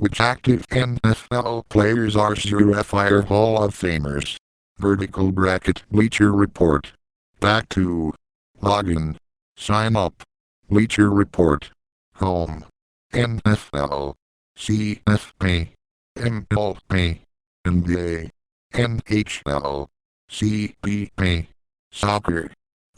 Which active NFL players are surefire Hall of Famers? Vertical bracket Bleacher Report. Back to login. Sign up. Bleacher Report. Home. NFL. CFP. MLB. NBA. NHL. CBP. Soccer.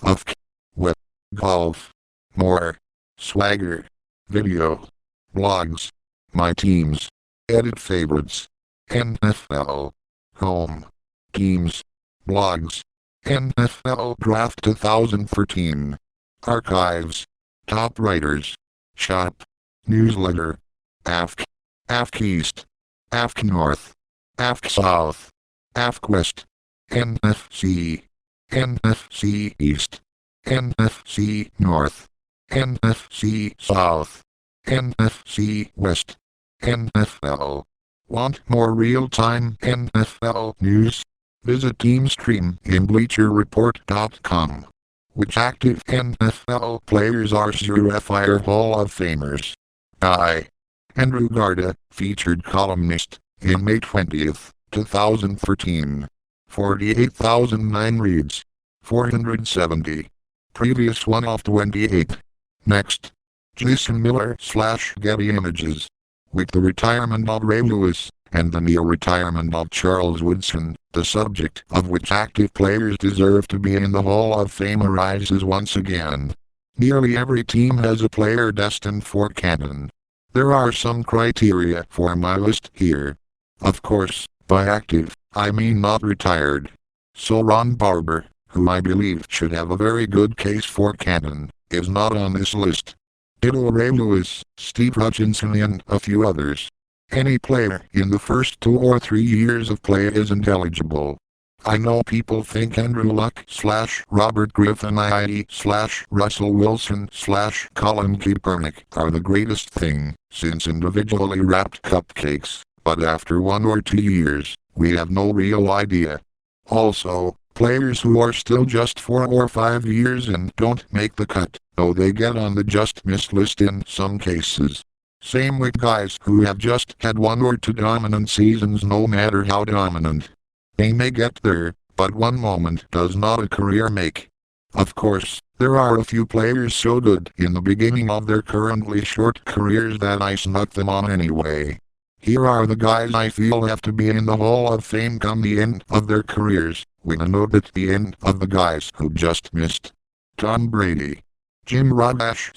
UFC. Web. Golf. More. Swagger. Video. Blogs. My teams. Edit favorites. NFL. Home. Teams. Blogs. NFL Draft 2013. Archives. Top writers. Shop. Newsletter. AFC. AFC East. AFC North. AFC South. AFC West. NFC. NFC East. NFC North. NFC South. NFC West. NFL. Want more real-time NFL news? Visit TeamStream in BleacherReport.com. Which active NFL players are surefire Hall of Famers? By Andrew Garda, featured columnist, in May 20th, 2013. 48,009 reads. 470. Previous one of 28. Next. Jason Miller / Getty Images. With the retirement of Ray Lewis, and the near-retirement of Charles Woodson, the subject of which active players deserve to be in the Hall of Fame arises once again. Nearly every team has a player destined for canon. There are some criteria for my list here. Of course, by active, I mean not retired. So Ron Barber, who I believe should have a very good case for canon, is not on this list. Ditto Ray Lewis, Steve Hutchinson and a few others. Any player in the first 2 or 3 years of play isn't eligible. I know people think Andrew Luck / Robert Griffin II / Russell Wilson / Colin Kaepernick are the greatest thing, since individually wrapped cupcakes, but after 1 or 2 years, we have no real idea. Also, players who are still just 4 or 5 years and don't make the cut, though they get on the just missed list in some cases. Same with guys who have just had 1 or 2 dominant seasons no matter how dominant. They may get there, but one moment does not a career make. Of course, there are a few players so good in the beginning of their currently short careers that I snuck them on anyway. Here are the guys I feel have to be in the Hall of Fame come the end of their careers, with a note at the end of the guys who just missed. Tom Brady. Jim Rodash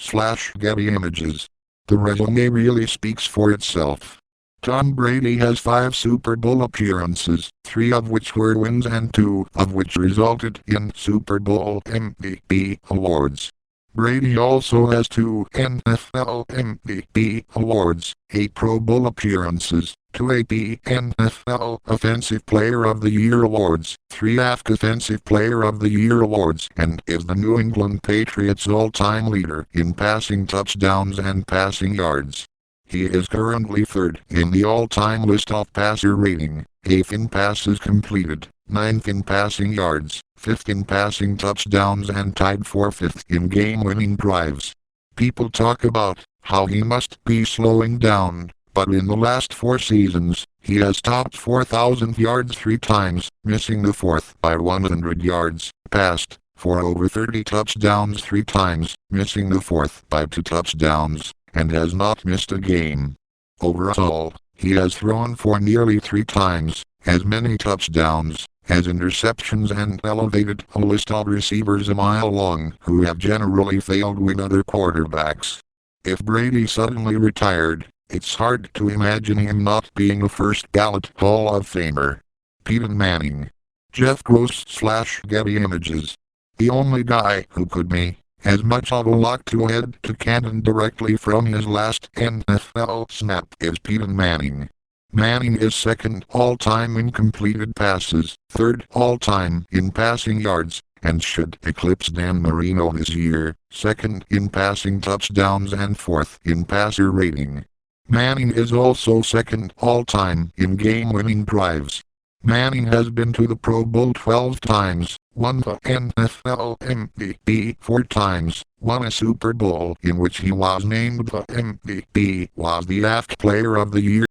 / Getty Images. The resume really speaks for itself. Tom Brady has 5 Super Bowl appearances, 3 of which were wins and 2 of which resulted in Super Bowl MVP awards. Brady also has 2 NFL MVP awards, 8 Pro Bowl appearances, 2 AP NFL Offensive Player of the Year awards, 3 AFC Offensive Player of the Year awards, and is the New England Patriots all-time leader in passing touchdowns and passing yards. He is currently 3rd in the all-time list of passer rating, 8th in passes completed, 9th in passing yards, 5th in passing touchdowns and tied for 5th in game-winning drives. People talk about how he must be slowing down, but in the last 4 seasons, he has topped 4,000 yards 3 times, missing the 4th by 100 yards, passed for over 30 touchdowns 3 times, missing the 4th by 2 touchdowns, and has not missed a game. Overall, he has thrown for nearly 3 times as many touchdowns as interceptions and elevated a list of receivers a mile long who have generally failed with other quarterbacks. If Brady suddenly retired, it's hard to imagine him not being a first-ballot Hall of Famer. Peyton Manning. Jeff Gross / Getty Images. The only guy who could be as much of a lock to head to canon directly from his last NFL snap is Peyton Manning. Manning is 2nd all-time in completed passes, 3rd all-time in passing yards, and should eclipse Dan Marino this year, 2nd in passing touchdowns and 4th in passer rating. Manning is also 2nd all-time in game-winning drives. Manning has been to the Pro Bowl 12 times, won the NFL MVP 4 times, won a Super Bowl in which he was named the MVP, was the AFC Player of the Year